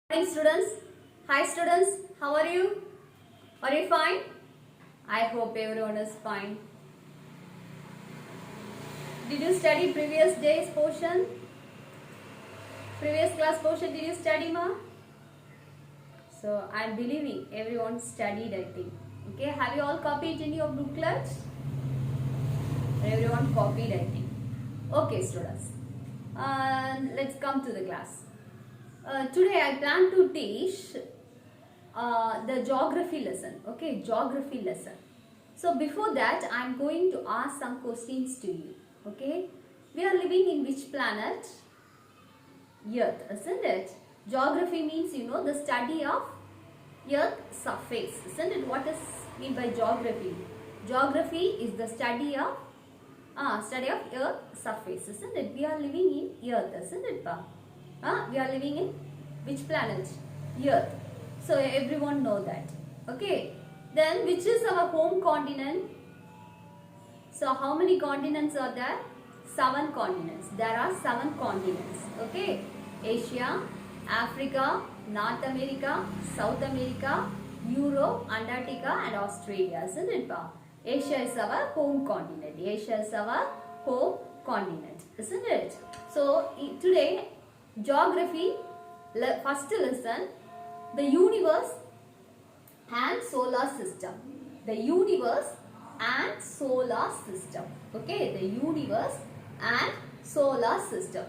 Hi students. Hi students. How are you? Are you fine? I hope everyone is fine. Did you study previous day's portion? Previous class portion did you study, ma? So I am believing everyone studied, I think. Okay, have you all copied in your booklets? Everyone copied, I think. Okay students. Let's come to the class. Today I plan to teach the geography lesson. Okay, geography lesson. So before that, I am going to ask some questions to you. Okay, we are living in which planet? Earth, isn't it? Geography means the study of Earth surface, isn't it? What is mean by geography? Geography is the study of Earth surface, isn't it? We are living in Earth, isn't it, pa? We are living in which planet? Earth. So everyone know that. Okay. Then which is our home continent? So how many continents are there? 7 continents. There are 7 continents. Okay. Asia, Africa, North America, South America, Europe, Antarctica and Australia. Isn't it, pa? Asia is our home continent. Asia is our home continent. Isn't it? So today, geography, first lesson, the universe and solar system. The universe and solar system. Okay, the universe and solar system.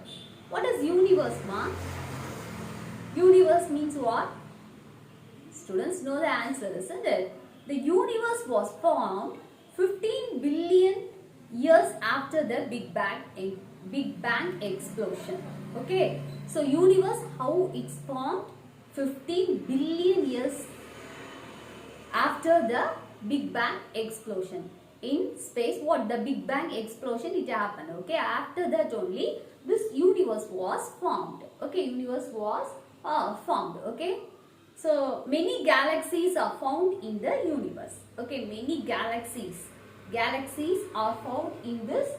What is universe, ma? Universe means what? Students know the answer, isn't it? The universe was formed 15 billion years after the Big Bang explosion. Okay, so universe, how it's formed? 15 billion years after the Big Bang explosion. In space, what the Big Bang explosion, it happened. Okay, after that only this universe was formed. Okay, universe was formed. Okay, so many galaxies are found in the universe. Okay, many galaxies are found in this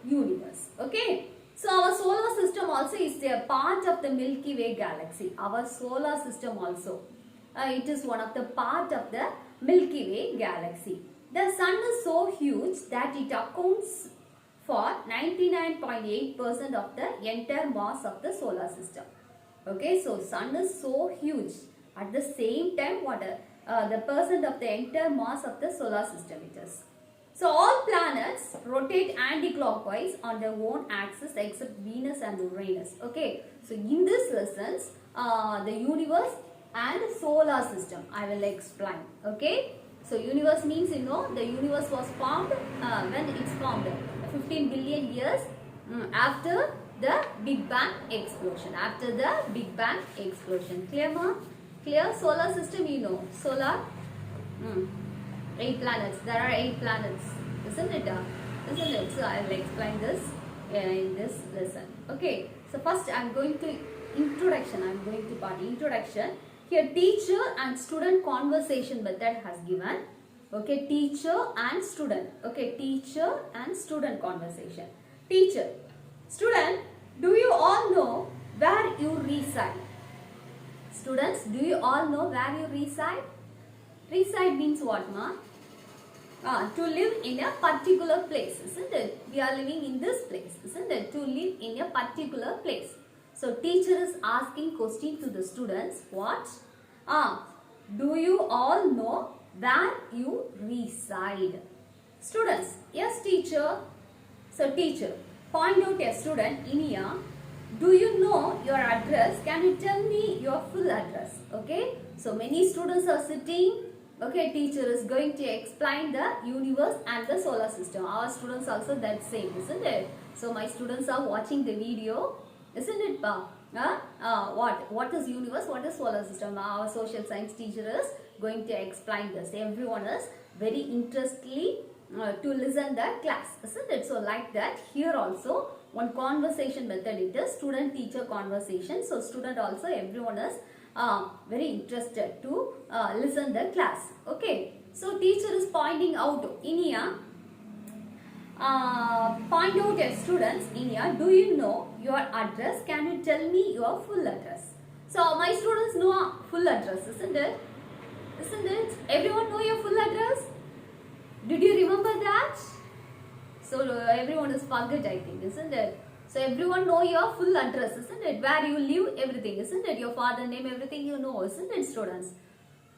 universe. Okay, so our solar system also is a part of the Milky Way galaxy. Our solar system also, it is one of the part of the Milky Way galaxy. The sun is so huge that it accounts for 99.8% of the entire mass of the solar system. Okay, so sun is so huge. At the same time, what the percent of the entire mass of the solar system it is. So all planets rotate anti-clockwise on their own axis except Venus and Uranus. Okay, so in this lessons, the universe and solar system I will explain. Okay, so universe means the universe was formed when it's formed 15 billion years after the Big Bang explosion. After the Big Bang explosion. Clear, ma? Clear? Solar system, solar. 8 planets. There are 8 planets, isn't it? Isn't it? So I will explain this in this lesson. Okay. So first I am going to introduction. I am going to part introduction. Here teacher and student conversation method has given. Okay, teacher and student. Okay, teacher and student conversation. Teacher, student, do you all know where you reside? Students, do you all know where you reside? Reside means what, ma? To live in a particular place, isn't it? We are living in this place, isn't it? To live in a particular place. So teacher is asking question to the students. What? Do you all know where you reside? Students, yes teacher. So teacher, point out a student in here. Do you know your address? Can you tell me your full address? Okay. So many students are sitting. Okay, teacher is going to explain the universe and the solar system. Our students also that same, isn't it? So my students are watching the video, isn't it, pa? What is universe? What is solar system? Our social science teacher is going to explain this. Everyone is very interestedly to listen the class, isn't it? So like that, here also one conversation method it is student-teacher conversation. So student also everyone is very interested to listen the class. Okay, so teacher is pointing out in here. Point out a students in here. Do you know your address? Can you tell me your full address? So my students know full address, isn't it? Isn't it? Everyone know your full address? Did you remember that? So everyone is forget, I think, isn't it? So everyone know your full address, isn't it? Where you live, everything, isn't it? Your father name, everything you know, isn't it, students?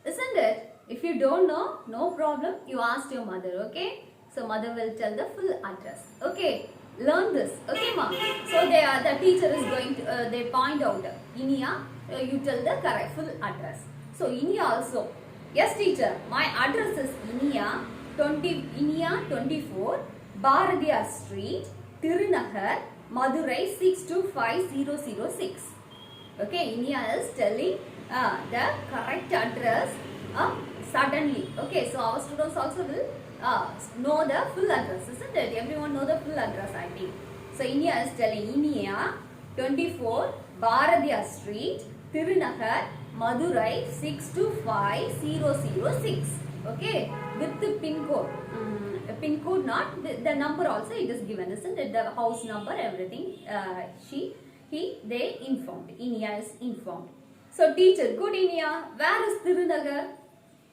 Isn't it? If you don't know, no problem. You ask your mother, okay? So mother will tell the full address. Okay, learn this. Okay, ma. So the teacher is going to they point out Inia. You tell the correct full address. So Inia also. Yes, teacher. My address is Inia 24 Bharatiyar Street, Tirunagar, Madurai 625006. Okay, Inia is telling the correct address suddenly. Okay, so our students also will know the full address, isn't it? Everyone know the full address, I think. So Inia is telling Inia 24 Bharatiyar Street, Tirunagar, Madurai 625006. Okay, with the pin code. Pin code not the number also it is given, isn't it? The house number, everything. They informed. Inia is informed. So teacher, good Inia. Where is Tirunagar?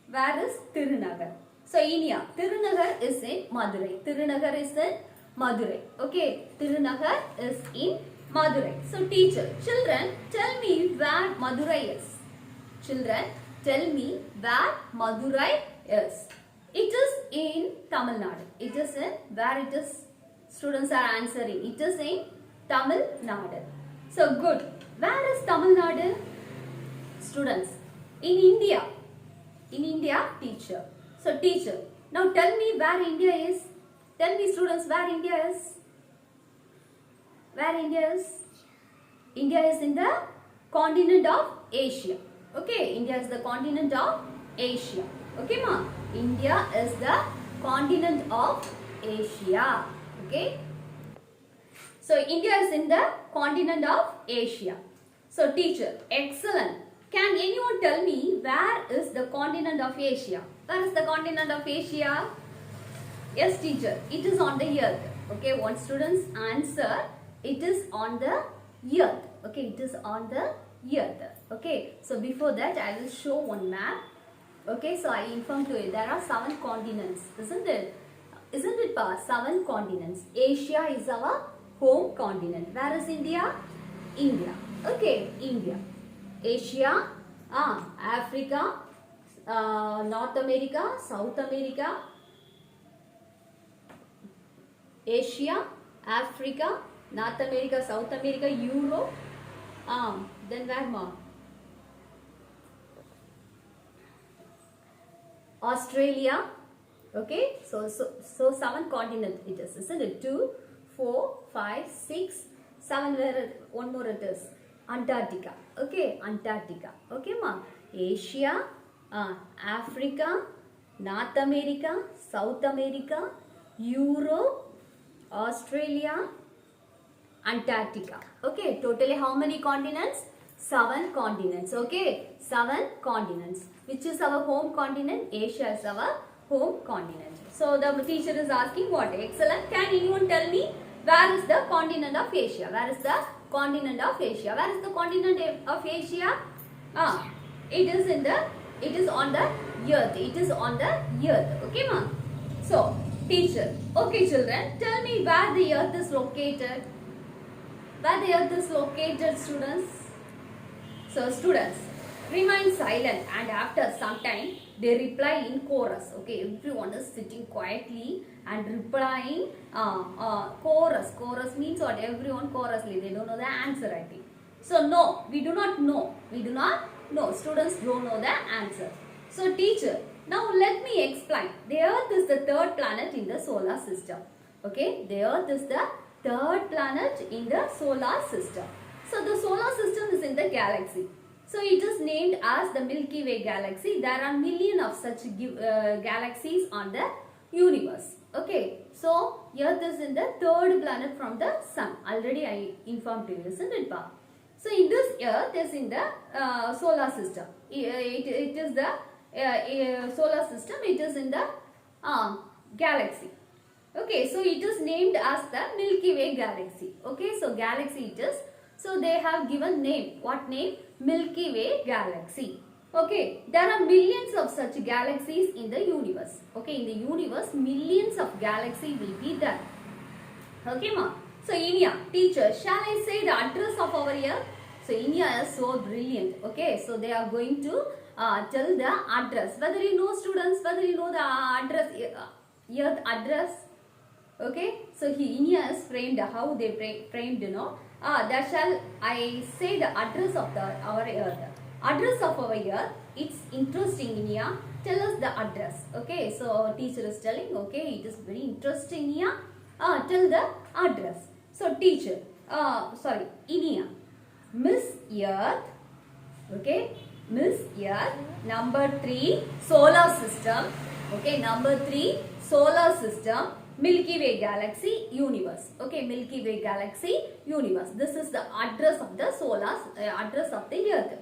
Where is Tirunagar? So Inia, Tirunagar is in Madurai. Tirunagar is in Madurai. Okay, Tirunagar is in Madurai. So teacher, children, tell me where Madurai is. Children, tell me where Madurai is. It is in Tamil Nadu. It is in where it is. Students are answering. It is in Tamil Nadu. So good. Where is Tamil Nadu? Students, in India. In India, teacher. So teacher, now tell me where India is. Tell me students where India is. Where India is? India is in the continent of Asia. Okay, India is the continent of Asia. Okay, ma? India is the continent of Asia. Okay. So India is in the continent of Asia. So teacher, excellent. Can anyone tell me where is the continent of Asia? Where is the continent of Asia? Yes, teacher. It is on the earth. Okay, one student's answer. It is on the earth. Okay, it is on the earth. Okay, so before that I will show one map. Okay, so I informed to you there are 7 continents, isn't it? Isn't it, pa? 7 continents. Asia is our home continent. Where is India? India. Okay, India. Asia, Africa, North America, South America. Asia, Africa, North America, South America, Europe. Then where more? Australia. Okay, so 7 continents it is, isn't it? 2, 4, 5, 6, 7. Where one more it is? Antarctica. Okay, Antarctica. Okay, ma. Asia, Africa, North America, South America, Europe, Australia, Antarctica. Okay, totally how many continents? 7 continents. Okay, 7 continents. Which is our home continent? Asia is our home continent. So the teacher is asking what? Excellent. Can anyone tell me where is the continent of Asia? Where is the continent of Asia? Where is the continent of Asia? It is on the earth. It is on the earth. Okay, ma? So, teacher. Okay, children. Tell me where the earth is located. Where the earth is located, students? So, students, remain silent and after some time, they reply in chorus. Okay, everyone is sitting quietly and replying chorus. Chorus means what? Everyone chorusly. They don't know the answer, I think. So, no, we do not know. We do not know. Students don't know the answer. So, teacher, now let me explain. The Earth is the 3rd planet in the solar system. Okay, the Earth is the 3rd planet in the solar system. So, the solar system is in the galaxy. So, it is named as the Milky Way galaxy. There are millions of such galaxies on the universe. Okay, so Earth is in the 3rd planet from the Sun. Already I informed you, isn't it, pa? So, in this Earth is in the solar system. It is the solar system. It is in the galaxy. Okay, so it is named as the Milky Way galaxy. Okay, so galaxy it is. So they have given name. What name? Milky Way galaxy. Okay, there are millions of such galaxies in the universe. Okay, in the universe, millions of galaxies will be there. Okay, ma. So, Inia, teacher, shall I say the address of our Earth? So, Inia is so brilliant. Okay, so they are going to tell the address. Whether you know, students, whether you know the address, Earth address. Okay, so Inia is framed how they framed, you know. That shall I say the address of our Earth. Address of our Earth. It's interesting, Inia. Tell us the address. Okay, so teacher is telling. Okay, it is very interesting, Inia. Tell the address. So teacher, Inia, Miss Earth, okay, Miss Earth, number 3, solar system, okay, number 3, solar system, Milky Way galaxy, universe, okay, Milky Way galaxy, universe. This is the address of the address of the Earth.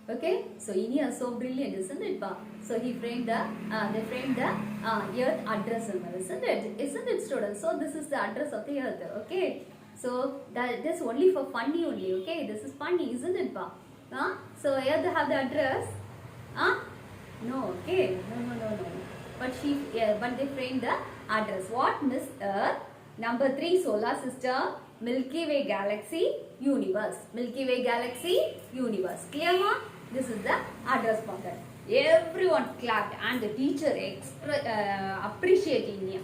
Okay, so Inia is so brilliant, isn't it, Pa? So he framed they framed the Earth address, isn't it? Isn't it, students? So this is the address of the Earth. Okay, so that is only for funny only. Okay, this is funny, isn't it, Pa? So Earth have the address? No. Okay, no. But but they framed the address. What? Miss Earth, number 3, solar system, Milky Way galaxy, universe. Milky Way galaxy, universe. Clear, ma? This is the address for that. Everyone clapped and the teacher appreciating India.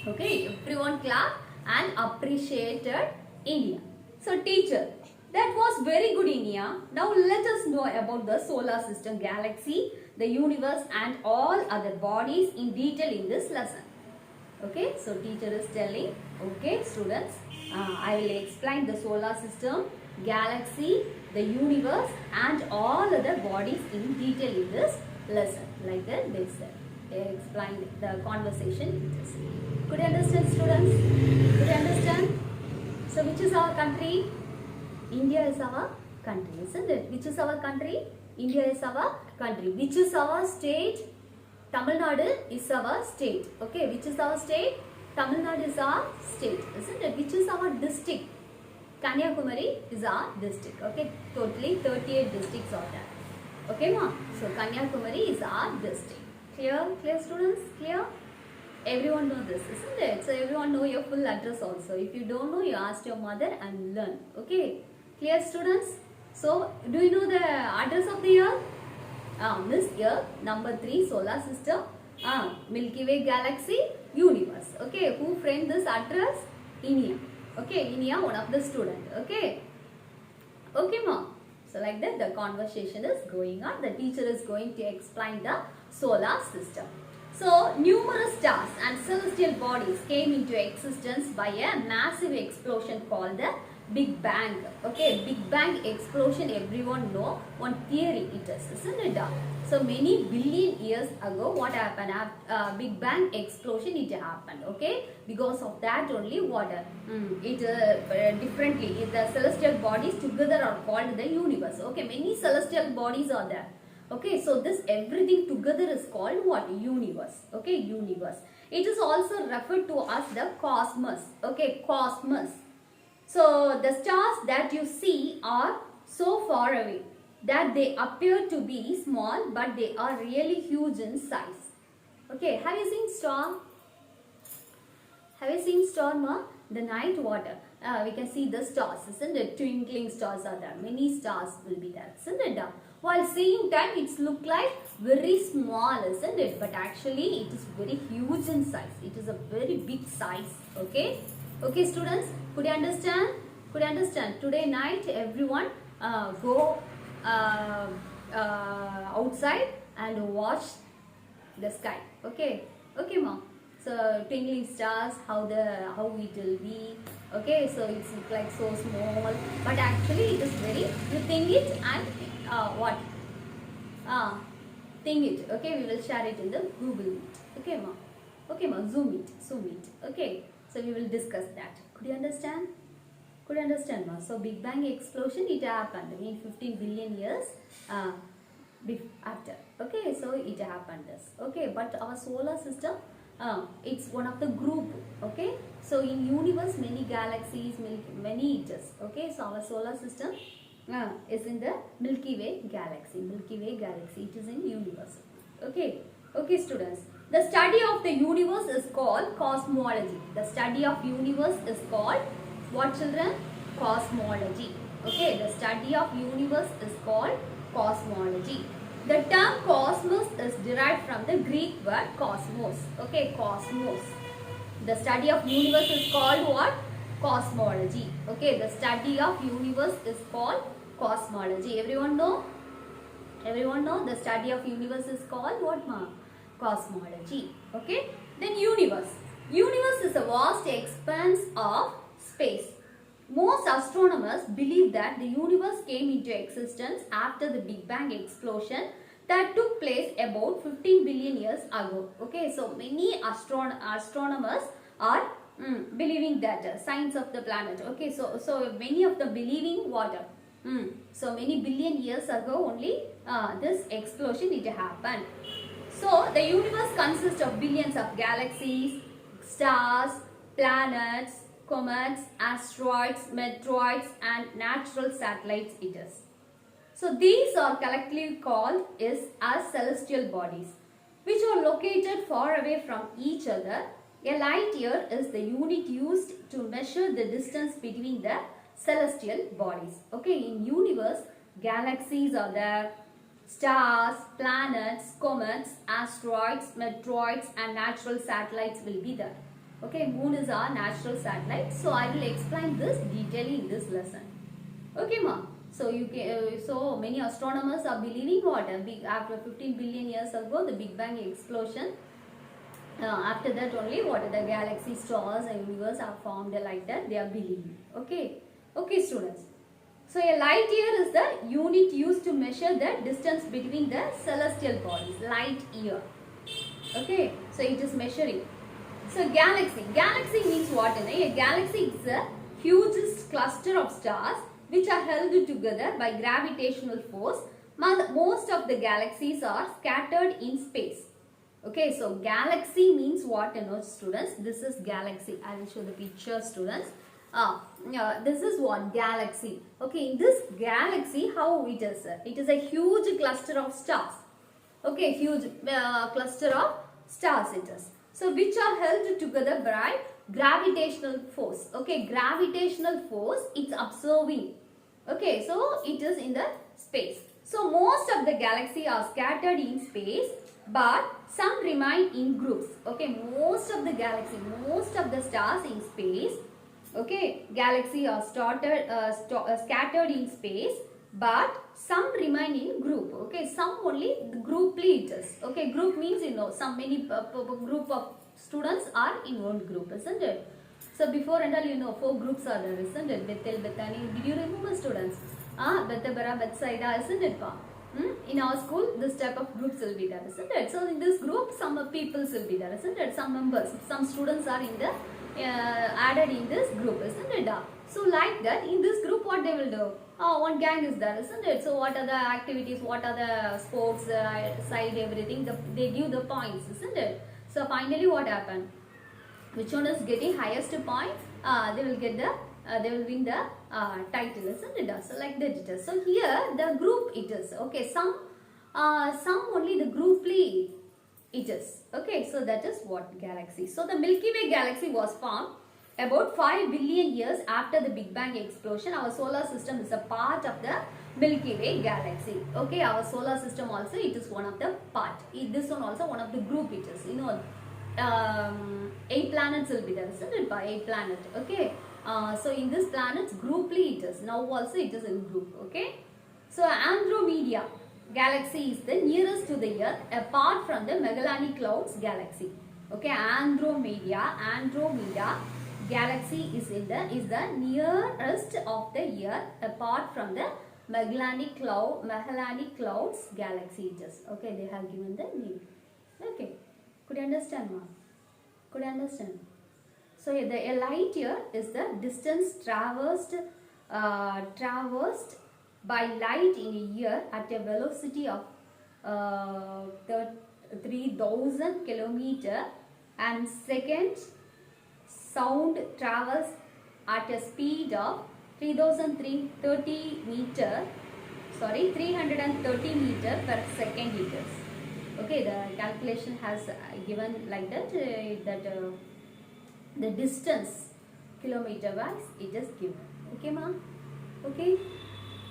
Okay, everyone clapped and appreciated India. So teacher, that was very good, India. Now let us know about the solar system, galaxy, the universe and all other bodies in detail in this lesson. Okay, so teacher is telling, okay students, I will explain the solar system, galaxy, the universe and all other bodies in detail in this lesson. Like that they said. They explained the conversation. Could you understand, students? Could you understand? So which is our country? India is our country, isn't it? Which is our country? India is our country. Which is our state? Tamil Nadu is our state. Okay, which is our state? Tamil Nadu is our state, isn't it? Which is our district? Kanyakumari is our district. Okay, totally 38 districts are there. Okay, ma? So Kanyakumari is our district. Clear? Clear, students? Clear? Everyone know this, isn't it? So everyone know your full address also. If you don't know, you ask your mother and learn. Okay, clear, students? So do you know the address of the Earth? Miss Earth, number 3, solar system, Milky Way galaxy, universe. Okay, who framed this address? Inia. Okay, Inia, one of the student. Okay, okay, ma. So like that, the conversation is going on. The teacher is going to explain the solar system. So numerous stars and celestial bodies came into existence by a massive explosion called the Big Bang. Okay, Big Bang explosion, everyone know one theory it is, isn't it? So many billion years ago, what happened? Big Bang explosion, it happened. Okay, because of that only water. Differently, the celestial bodies together are called the universe. Okay, many celestial bodies are there. Okay, so this everything together is called what? Universe. Okay, universe. It is also referred to as the cosmos. Okay, cosmos. So the stars that you see are so far away that they appear to be small, but they are really huge in size. Okay, have you seen star? Have you seen star, ma? The night water. We can see the stars, isn't it? Twinkling stars are there. Many stars will be there, isn't it? While seeing time, it's look like very small, isn't it? But actually, it is very huge in size. It is a very big size. Okay. Okay, students, could you understand? Could you understand? Today night, everyone go outside and watch the sky. Okay, okay, mom. So twinkling stars, how it will be. Okay, so it's like so small, but actually it is very. You think it and what? Think it. Okay, we will share it in the Google Meet. Okay, mom. Okay, mom. Zoom it. Okay. So we will discuss that. Could you understand? Could you understand, ma? So Big Bang explosion, it happened in 15 billion years after. Okay, so it happened this. Okay, but our solar system, it's one of the group. Okay, so in universe many galaxies, many it is. Okay, so our solar system, is in the Milky Way galaxy. Milky Way galaxy, it is in universe. Okay, okay students. The study of the universe is called cosmology. The study of universe is called what children? Cosmology. Okay, the study of universe is called cosmology. The term cosmos is derived from the Greek word cosmos. Okay, cosmos. The study of universe is called what? Cosmology. Okay, the study of universe is called cosmology. Everyone know? Everyone know the study of universe is called what, ma? Cosmology. Okay. Then universe. Universe is a vast expanse of space. Most astronomers believe that the universe came into existence after the Big Bang explosion that took place about 15 billion years ago. Okay, so many astronomers are believing that science of the planet. Okay, so many of them believing what? So many billion years ago only this explosion it happened. So the universe consists of billions of galaxies, stars, planets, comets, asteroids, meteoroids and natural satellites it is. So these are collectively called as celestial bodies which are located far away from each other. A light year is the unit used to measure the distance between the celestial bodies. Okay, in universe, galaxies are there, stars, planets, comets, asteroids, meteoroids and natural satellites will be there. Okay, moon is our natural satellite. So I will explain this detailing in this lesson. Okay, ma. So you can, so many astronomers are believing what? After 15 billion years ago, the Big Bang explosion. After that only what the galaxy, stars and universe are formed like that. They are believing. Okay, okay, students. So a light year is the unit used to measure the distance between the celestial bodies. Light year. Okay, so it is measuring. So galaxy. Galaxy means what? A galaxy is a hugest cluster of stars which are held together by gravitational force. Most of the galaxies are scattered in space. Okay, so galaxy means what, students? This is galaxy. I will show the picture, students. This is what? Galaxy. Okay, in this galaxy, how it is? It is a huge cluster of stars. Okay, huge cluster of stars it is. So, which are held together by gravitational force. Okay, gravitational force, it's observing. Okay, so it is in the space. So, most of the galaxy are scattered in space, but some remain in groups. Okay, most of the galaxy, most of the stars in space, okay, galaxy are scattered in space, but some remain in group. Okay, some only grouply it is. Okay, group means some many group of students are in one group, isn't it? So before and all 4 groups are there, isn't it? Bethel, Bethany. Did you remember, students? Bethabara, Bethsaida, isn't it? In our school, this type of groups will be there, isn't it? So in this group, some peoples will be there, isn't it? Some members, some students are in the added in this group, isn't it? So like that, in this group, what they will do? One gang is there, isn't it? So what are the activities? What are the sports side? Everything they give the points, isn't it? So finally, what happened? Which one is getting highest point? They will get the they will win the title, isn't it? So like that it is. So here the group it is. Okay, some only the grouply it is. Okay, so that is what galaxy. So the Milky Way galaxy was formed about 5 billion years after the Big Bang explosion. Our solar system is a part of the Milky Way galaxy. Okay, our solar system also it is one of the part. This one also one of the group it is. 8 planets will be there, isn't it? By 8 planets. Okay. So in this planets grouply it is. Now also it is in group. Okay. So Andromeda galaxy is the nearest to the Earth apart from the Magellanic Clouds galaxy. Okay. Andromeda galaxy is the nearest of the Earth apart from the Magellanic Clouds galaxy it is. Okay. They have given the name. Okay. Could you understand, ma'am? Could you understand? So a light year is the distance traversed by light in a year at a velocity of 3000 km and second. Sound travels at a speed of 3,330 meter, sorry, 330 meter per second liters. Okay, the calculation has given like that, the distance kilometer wise it is given. Okay, ma? Okay,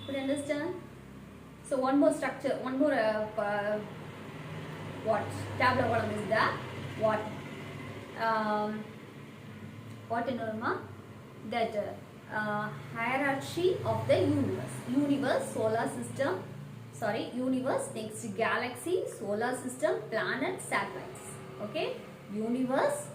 could you understand? So one more structure, one more what tabular column is the what in norma, that hierarchy of the universe, solar system, sorry, universe, next galaxy, solar system, planets, satellites. Okay, universe,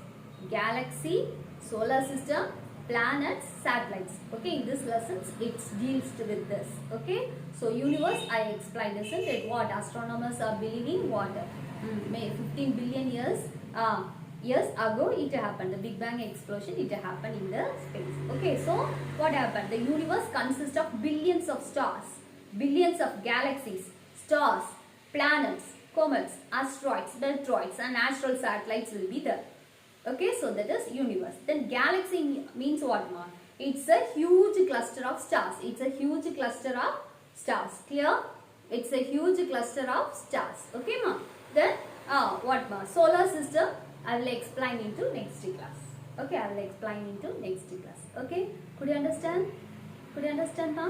galaxy, solar system, planets, satellites. Okay, in this lessons it deals with this. Okay, so universe I explained, isn't it? What astronomers are believing, what 15 billion years ago it happened, the Big Bang explosion, it happened in the space. Okay, so what happened? The universe consists of billions of stars, billions of galaxies, stars, planets, comets, asteroids, meteoroids, and natural satellites will be there. Okay, so that is universe. Then galaxy means what, ma? It's a huge cluster of stars. It's a huge cluster of stars. Clear? It's a huge cluster of stars. Okay, ma? Then what, ma? Solar system I will explain into next class. Okay, I will explain into next class. Okay, could you understand? Could you understand, ma?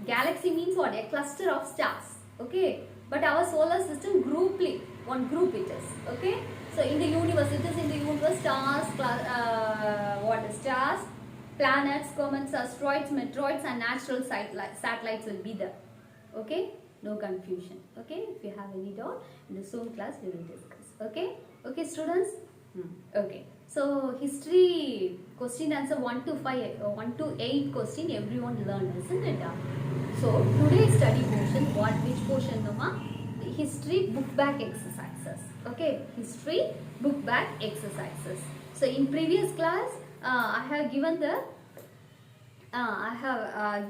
Galaxy means what? A cluster of stars. Okay, but our solar system grouply, one group it is. Okay, so in the universe, it is in the universe, stars, stars, planets, comets, asteroids, meteoroids, and natural satellites will be there. Okay, no confusion. Okay, if you have any doubt, in the Zoom class we will discuss. Okay, okay, students. Okay, so history question answer 1 to 5, 1 to 8 question everyone learned, isn't it? So today's study portion, which portion, Noma? The history book back exercises. Okay, history book back exercises. So in previous class, I have given the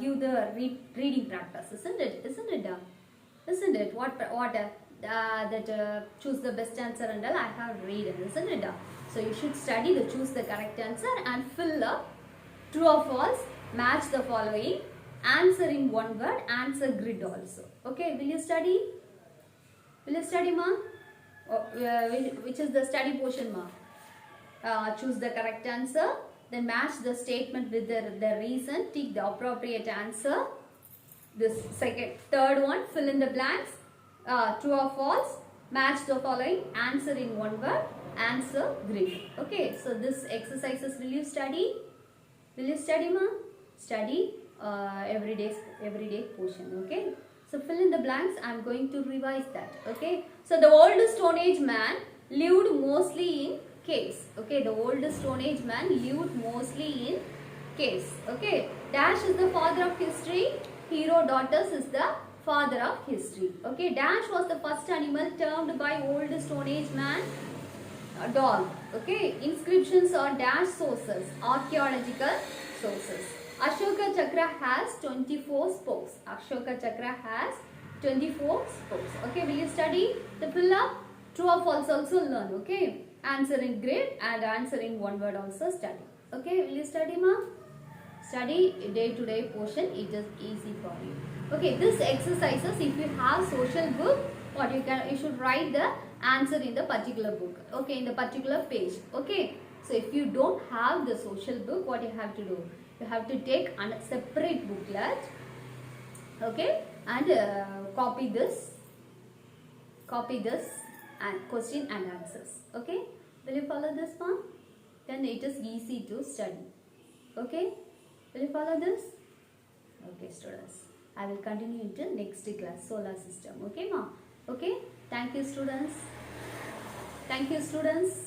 give the reading practice, isn't it? Isn't it? Isn't it? Choose the best answer and all I have read, isn't it? So you should study the choose the correct answer and fill up true or false, match the following, answer in one word, answer grid also. Okay, will you study? Will you study, ma? Which is the study portion, ma? Choose the correct answer, then match the statement with the reason, tick the appropriate answer. This third one, fill in the blanks, true or false, match the following, answer in one word, answer grid. Okay, so this exercises will you study? Will you study, ma? Study everyday portion. Okay, so fill in the blanks. I am going to revise that. Okay, so the old Stone Age man lived mostly in caves. Okay, the old Stone Age man lived mostly in caves. Okay, Dash is the father of history. Herodotus is the father of history. Okay, Dash was the first animal termed by old Stone Age man dog. Okay, inscriptions are Dash sources, archaeological sources. Ashoka Chakra has 24 spokes. Ashoka Chakra has 24 spokes. Okay, will you study the fill up? True or false also learn. Okay, answer in grid and answer in one word also study. Okay, will you study, ma? Study day-to-day portion, it is easy for you. Okay, this exercises, if you have social book, you should write the answer in the particular book. Okay, in the particular page. Okay, so if you don't have the social book, what you have to do? You have to take a separate booklet. Okay, and copy this and question and answers. Okay, will you follow this one? Then it is easy to study. Okay, will you follow this? Okay, students, I will continue into next class, solar system. Okay, ma? Okay, thank you, students. Thank you, students.